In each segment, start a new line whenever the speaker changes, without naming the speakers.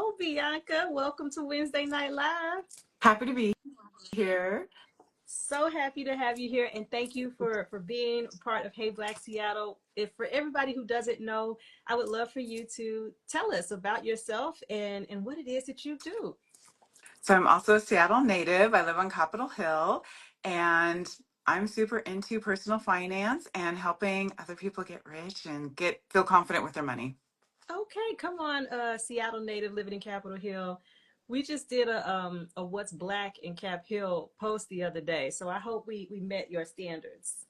Hello, Bianca. Welcome to Wednesday Night Live.
Happy to be here.
So happy to have you here, and thank you for being part of Hey Black Seattle. If for everybody who doesn't know, I would love for you to tell us about yourself and what it is that you do.
So I'm also a Seattle native. I live on Capitol Hill, and I'm super into personal finance and helping other people get rich and get feel confident with their money.
Okay, come on, Seattle native living in Capitol Hill. We just did a What's Black in Cap Hill post the other day, so I hope we met your standards.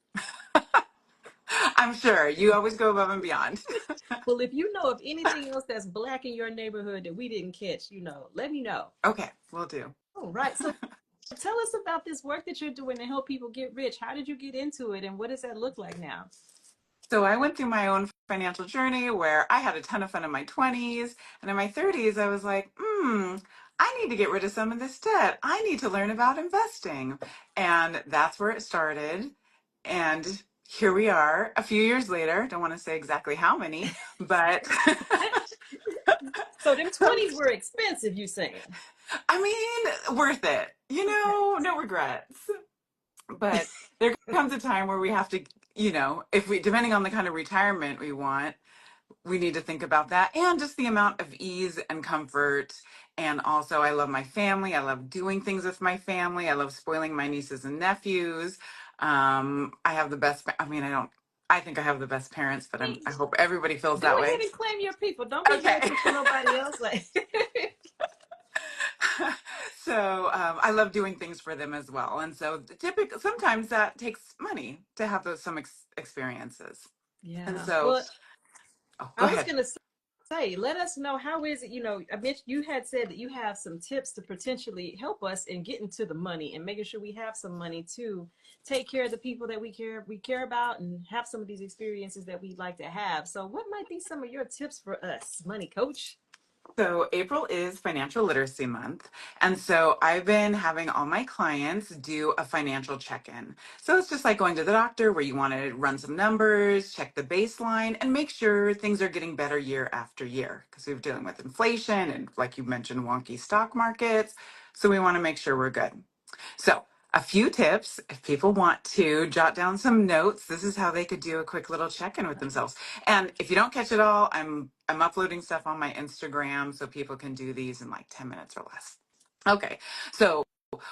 I'm sure you always go above and beyond.
Well, if you know of anything else that's black in your neighborhood that we didn't catch, let me know.
Okay, we'll do.
All right. So tell us about this work that you're doing to help people get rich. How did you get into it and what does that look like now?
So I went through my own financial journey where I had a ton of fun in my 20s, and in my 30s I was like, I need to get rid of some of this debt. I need to learn about investing. And that's where it started. And here we are a few years later. Don't want to say exactly how many, but
So them 20s were expensive, you saying?
I mean, worth it.
Okay.
No regrets. But there comes a time where we have to, if we, depending on the kind of retirement we want, we need to think about that and just the amount of ease and comfort. And also, I love my family. I love doing things with my family. I love spoiling my nieces and nephews. I have the best, I mean, I think I have the best parents, but I hope everybody feels
Go
that
ahead
way.
and claim your people. Don't be
Okay.
judging for nobody else. Like
So I love doing things for them as well. And so typically, sometimes that takes money to have some experiences. And
Yeah.
so,
Well,
oh, go
I was
ahead.
gonna say, let us know how is it, I bet you had said that you have some tips to potentially help us in getting to the money and making sure we have some money to take care of the people that we care about and have some of these experiences that we'd like to have. So what might be some of your tips for us, money coach?
So April is Financial Literacy Month. And so I've been having all my clients do a financial check-in. So it's just like going to the doctor where you want to run some numbers, check the baseline, and make sure things are getting better year after year. Because we're dealing with inflation and, like you mentioned, wonky stock markets. So we want to make sure we're good. So, a few tips if people want to jot down some notes. This is how they could do a quick little check-in with themselves. And if you don't catch it all, I'm uploading stuff on my Instagram so people can do these in like 10 minutes or less. Okay. So,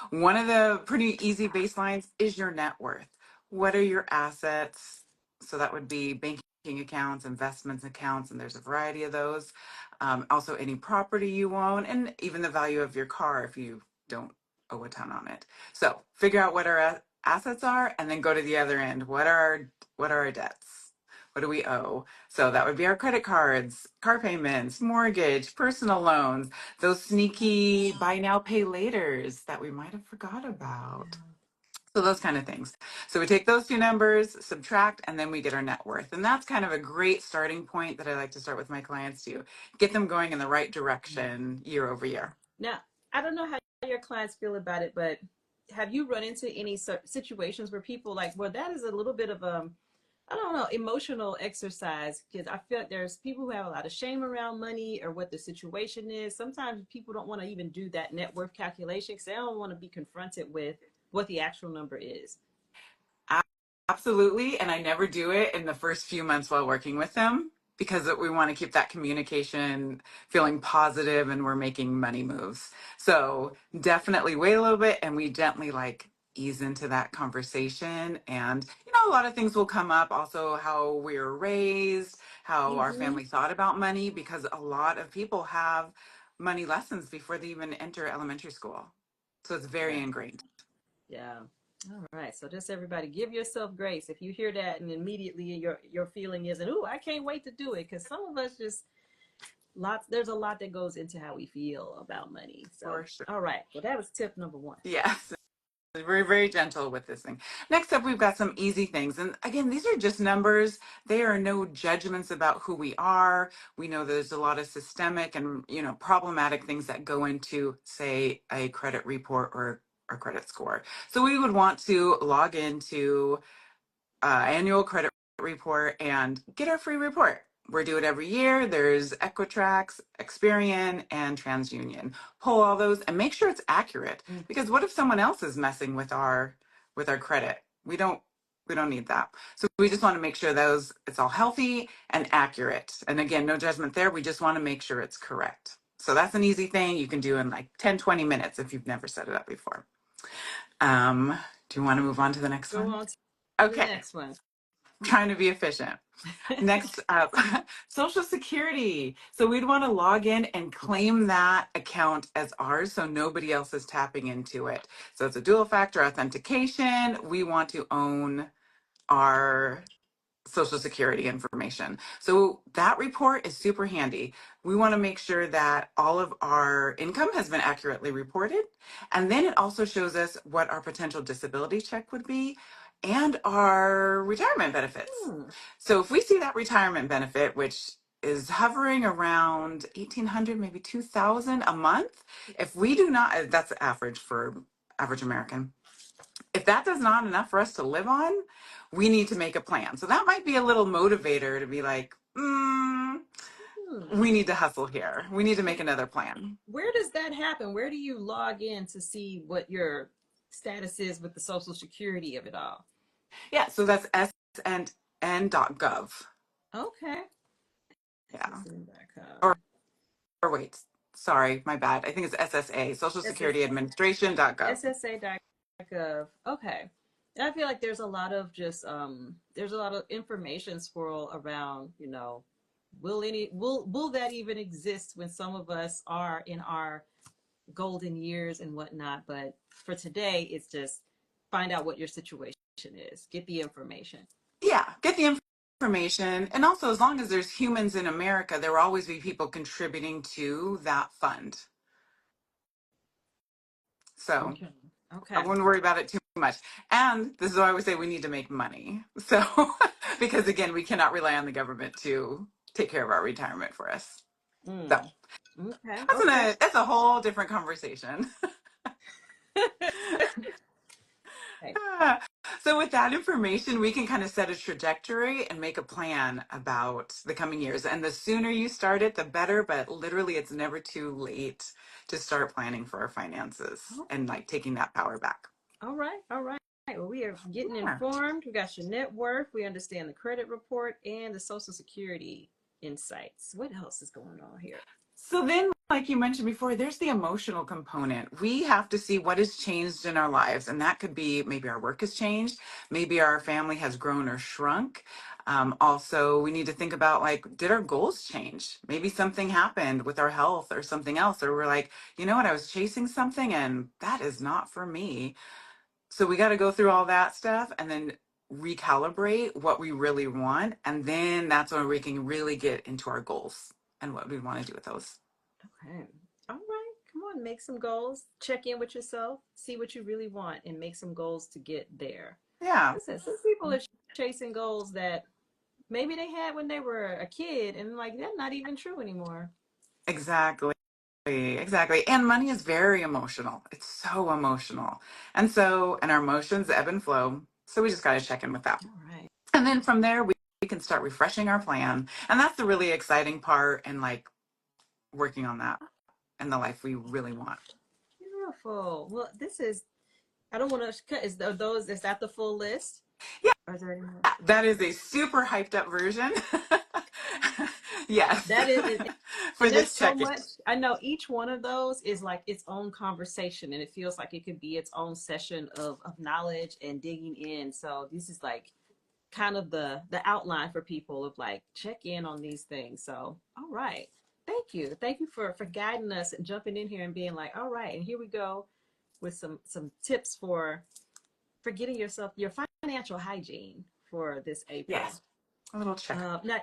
one of the pretty easy baselines is your net worth. What are your assets? So that would be banking accounts, investments accounts, and there's a variety of those. Also, any property you own, and even the value of your car if you don't owe a ton on it. So figure out what our assets are, and then go to the other end. What are our debts? What do we owe? So that would be our credit cards, car payments, mortgage, personal loans, those sneaky buy now, pay laters that we might have forgot about. So those kind of things. So we take those two numbers, subtract, and then we get our net worth. And that's kind of a great starting point that I like to start with my clients to get them going in the right direction year over year.
Now, I don't know how your clients feel about it, but have you run into any situations where people like, well, that is a little bit of I don't know, emotional exercise because I feel like there's people who have a lot of shame around money or what the situation is. Sometimes people don't want to even do that net worth calculation because they don't want to be confronted with what the actual number is.
Absolutely. And I never do it in the first few months while working with them because we want to keep that communication feeling positive and we're making money moves. So definitely wait a little bit and we gently like ease into that conversation. And, a lot of things will come up. Also, how we were raised, how our
Mm-hmm.
family thought about money, because a lot of people have money lessons before they even enter elementary school. So it's very
Yeah.
ingrained.
Yeah. All right. So just everybody give yourself grace. If you hear that and immediately your feeling is, and ooh, I can't wait to do it. Because some of us just there's a lot that goes into how we feel about money. So
For sure.
all right. Well, that was tip number one.
Yes. We're very gentle with this thing. Next up, we've got some easy things. And again, these are just numbers. They are no judgments about who we are. We know there's a lot of systemic and, problematic things that go into, say, a credit report or a credit score. So we would want to log into annual credit report and get our free report. we're due it every year. There's Equitrax, Experian, and TransUnion. Pull all those and make sure it's accurate.
Mm.
Because what if someone else is messing with our credit? We don't need that. So we just want to make sure those it's all healthy and accurate. And again, no judgment there. We just want to make sure it's correct. So that's an easy thing you can do in like 10, 20 minutes if you've never set it up before. Do you want to move on to the next
Go
one?
on to the
Okay,
next one.
trying to be efficient. Next up, Social Security. So we'd want to log in and claim that account as ours so nobody else is tapping into it. So it's a dual factor authentication. We want to own our Social Security information. So that report is super handy. We want to make sure that all of our income has been accurately reported. And then it also shows us what our potential disability check would be and our retirement benefits.
Hmm.
So if we see that retirement benefit, which is hovering around 1800 maybe 2000 a month, if we do not, that's average for average American, if that does not enough for us to live on, we need to make a plan. So that might be a little motivator to be like,
Hmm.
we need to hustle here. We need to make another plan.
Where does that happen? Where do you log in to see what your status is with the Social Security of it all?
Yeah, so that's SNN.gov.
Okay.
Yeah.
SSN.com.
Or, or wait, sorry, my bad. I think it's SSA, Social Security Administration.gov.
SSA.gov. Okay. And I feel like there's a lot of just there's a lot of information swirl around, will that even exist when some of us are in our golden years and whatnot? But for today, it's just find out what your situation is. Get the information.
Yeah, get the information. And also, as long as there's humans in America, there will always be people contributing to that fund. So
Okay.
I
Okay.
wouldn't worry about it too much. And this is why I would say we need to make money. So, because again, we cannot rely on the government to take care of our retirement for us. So
Mm. Okay. Okay.
that's a whole different conversation.
Okay.
So with that information, we can kind of set a trajectory and make a plan about the coming years. And the sooner you start it, the better. But literally, it's never too late to start planning for our finances and like taking that power back.
All right. All right. Well, we are getting
Yeah.
informed. We got your net worth. We understand the credit report and the Social Security insights. What else is going on here?
So then, like you mentioned before, there's the emotional component. We have to see what has changed in our lives. And that could be maybe our work has changed, maybe our family has grown or shrunk. Also, we need to think about like, did our goals change? Maybe something happened with our health or something else, or we're like, you know what, I was chasing something and that is not for me. So we got to go through all that stuff and then recalibrate what we really want. And then that's when we can really get into our goals and what we want to do with those.
Okay. All right. Come on. Make some goals. Check in with yourself. See what you really want and make some goals to get there.
Yeah,
Listen, some people are chasing goals that maybe they had when they were a kid and like they're not even true anymore.
exactly. Exactly. And money is very emotional. It's so emotional. And our emotions ebb and flow. So we just got to check in with that.
All right.
And then from there, we can start refreshing our plan. And that's the really exciting part and like working on that and the life we really want.
Beautiful. Well, this is, I don't want to cut. Is that the full list?
Yeah,
Or is there any more?
that is a super hyped up version. Yes.
That is,
For
and there's
this
so
check-in.
much. I know each one of those is like its own conversation, and it feels like it could be its own session of knowledge and digging in. So this is like kind of the outline for people of like check in on these things. So all right, thank you for guiding us and jumping in here and being like, all right, and here we go with some tips for getting yourself your financial hygiene for this April.
Yes, a little check.
Now,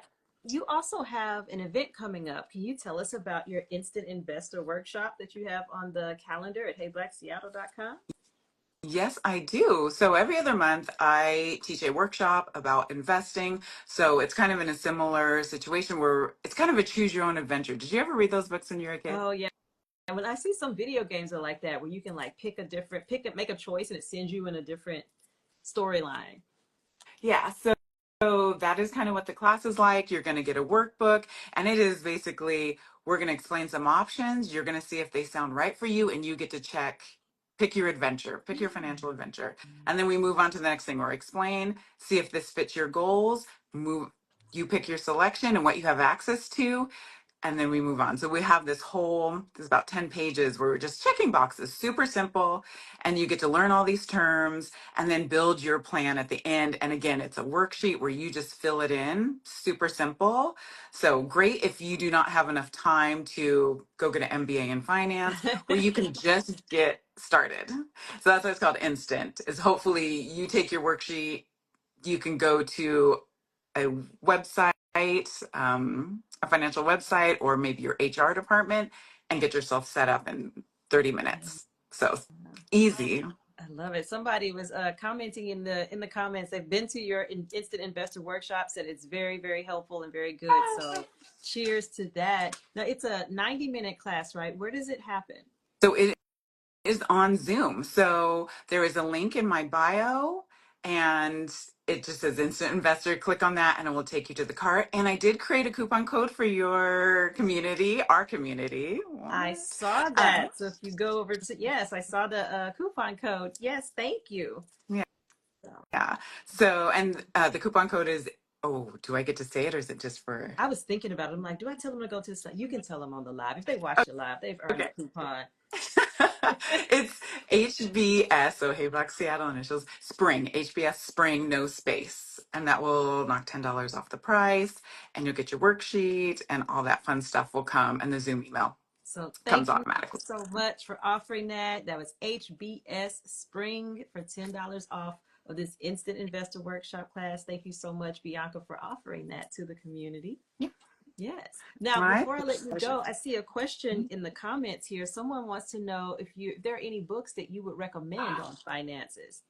you also have an event coming up. Can you tell us about your instant investor workshop that you have on the calendar at heyblackseattle.com?
Yes, I do. So every other month, I teach a workshop about investing. So it's kind of in a similar situation where it's kind of a choose your own adventure. Did you ever read those books when you were a kid?
Oh yeah. And when I see some video games are like that, where you can like make a choice and it sends you in a different storyline.
Yeah. So that is kind of what the class is like. You're going to get a workbook, and it is basically, we're going to explain some options. You're going to see if they sound right for you, and you get to pick your adventure, pick your financial adventure. And then we move on to the next thing, or explain, see if this fits your goals, you pick your selection and what you have access to, and then we move on. So we have there's about 10 pages where we're just checking boxes, super simple. And you get to learn all these terms and then build your plan at the end. And again, it's a worksheet where you just fill it in, super simple. So great if you do not have enough time to go get an MBA in finance, where you can just get started. So that's why it's called instant, is hopefully you take your worksheet, you can go to a website, a financial website, or maybe your HR department, and get yourself set up in 30 minutes. So easy.
I love it. Somebody was commenting in the comments. They've been to your instant investor workshop. Said it's very, very helpful and very good. So, cheers to that. Now it's a 90-minute class, right? Where does it happen?
So it is on Zoom. So there is a link in my bio, and it just says instant investor. Click on that and it will take you to the cart. And I did create a coupon code for your community, our community.
I
What?
saw
Um,
that. So if you go over to, yes, I saw the coupon code. Yes, thank you.
yeah.
So,
Yeah. So, and the coupon code is, oh, do I get to say it, or is it just for?
I was thinking about it. I'm like, do I tell them to go to the site? You can tell them on the live. If they watch the live, they've earned the
Okay.
coupon.
It's HBS, so Hey Black Seattle initials, Spring, HBS Spring, no space. And that will knock $10 off the price, and you'll get your worksheet, and all that fun stuff will come, and the Zoom email
So
comes
thank you
automatically.
so much for offering that. That was HBS Spring for $10 off of this Instant Investor Workshop class. Thank you so much, Bianca, for offering that to the community.
Yeah.
Yes. Now,
My
before I let you
pleasure.
go, I see a question in the comments here. Someone wants to know if there are any books that you would recommend on finances.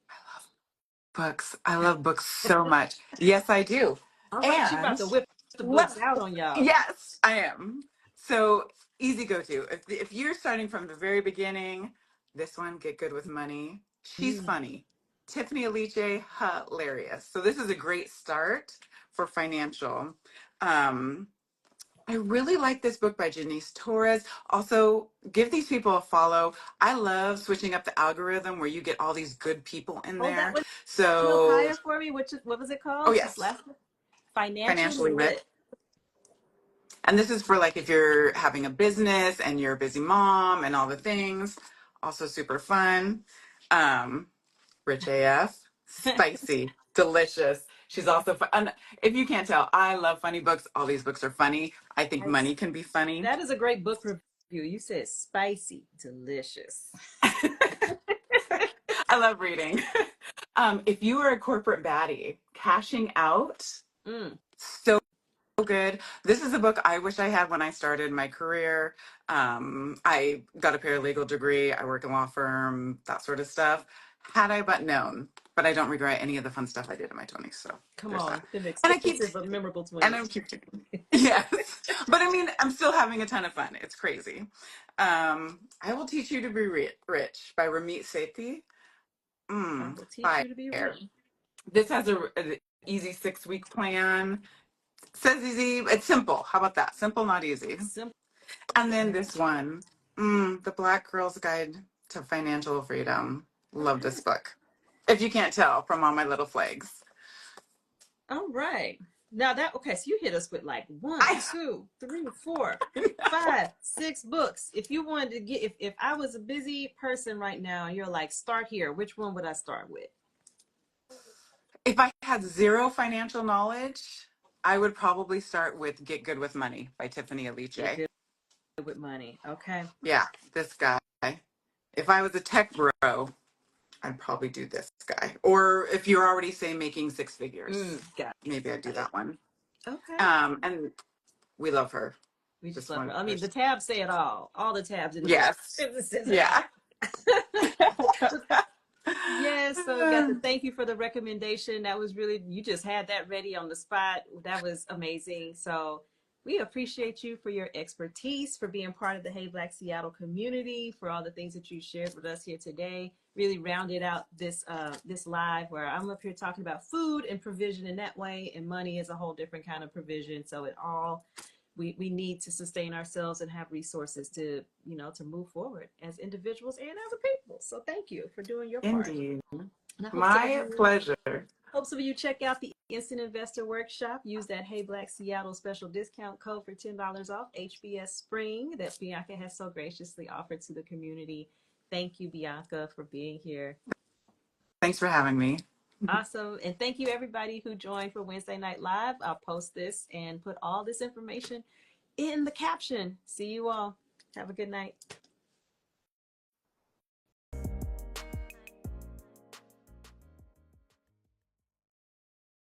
Books. I love books so much. Yes, I do.
All right, you about
And
to whip the books
let
out on y'all.
yes, I am. So easy go to. If you're starting from the very beginning, this one, Get Good with Money. She's
Mm.
funny. Tiffany Aliche, hilarious. So this is a great start for financial. Um, I really like this book by Janice Torres. Also, give these people a follow. I love switching up the algorithm where you get all these good people in
Hold that
there.
one up
So,
higher for me. What was it
oh
called? This
yes,
last one? Financially
financially lit.
lit.
And this is for like if you're having a business and you're a busy mom and all the things. Also super fun. Um, Rich AF, spicy, delicious. She's also fun. And if you can't tell, I love funny books. All these books are funny. I think
Nice.
money can be funny.
That is a great book review. You said spicy, delicious.
I love reading. If you are a corporate baddie, Cashing Out,
Mm.
so good. This is a book I wish I had when I started my career. I got a paralegal degree. I work in a law firm, that sort of stuff. Had I but known, but I don't regret any of the fun stuff I did in my 20s. So
Come
there's
on,
that.
them
And I keep,
expensive but memorable
and
20s.
I'm keep, yes. But I mean, I'm still having a ton of fun. It's crazy. I Will Teach You to Be Rich by Ramit Sethi.
I will teach
Fire.
you to be rich.
This has an easy 6-week plan. Says easy. It's simple. How about that? Simple, not easy.
Simple.
And then this one, The Black Girl's Guide to Financial Freedom. Love this book. If you can't tell from all my little flags.
All right. Now that okay, so you hit us with like one,
I
two, three, four,
know.
5, 6 books. If you wanted to get if I was a busy person right now and you're like, start here, which one would I start with?
If I had zero financial knowledge, I would probably start with Get Good with Money by Tiffany
Get
Aliche.
good with money. Okay.
Yeah, this guy. If I was a tech bro, I'd probably do this guy. Or if you're already, say, making six figures,
Got
maybe I'd do
it.
that one.
Okay.
And we love her.
We just
Just
love her.
one
I mean, the
person.
tabs say it all. All the tabs in the book.
Yes.
It says it
Yeah.
all. Yes, so got to thank you for the recommendation. That was really, you just had that ready on the spot. That was amazing. So we appreciate you for your expertise, for being part of the Hey Black Seattle community, for all the things that you shared with us here today. really rounded out this live where I'm up here talking about food and provision in that way, and money is a whole different kind of provision. So it all we need to sustain ourselves and have resources to, you know, to move forward as individuals and as a people. So thank you for doing your part.
Indeed.
And I hope some of
My
you
pleasure.
check out the Instant Investor Workshop. Use that Hey Black Seattle special discount code for $10 off HBS Spring that Bianca has so graciously offered to the community. Thank you, Bianca, for being here.
Thanks for having me.
Awesome. And thank you, everybody who joined for Wednesday Night Live. I'll post this and put all this information in the caption. See you all. Have a good night.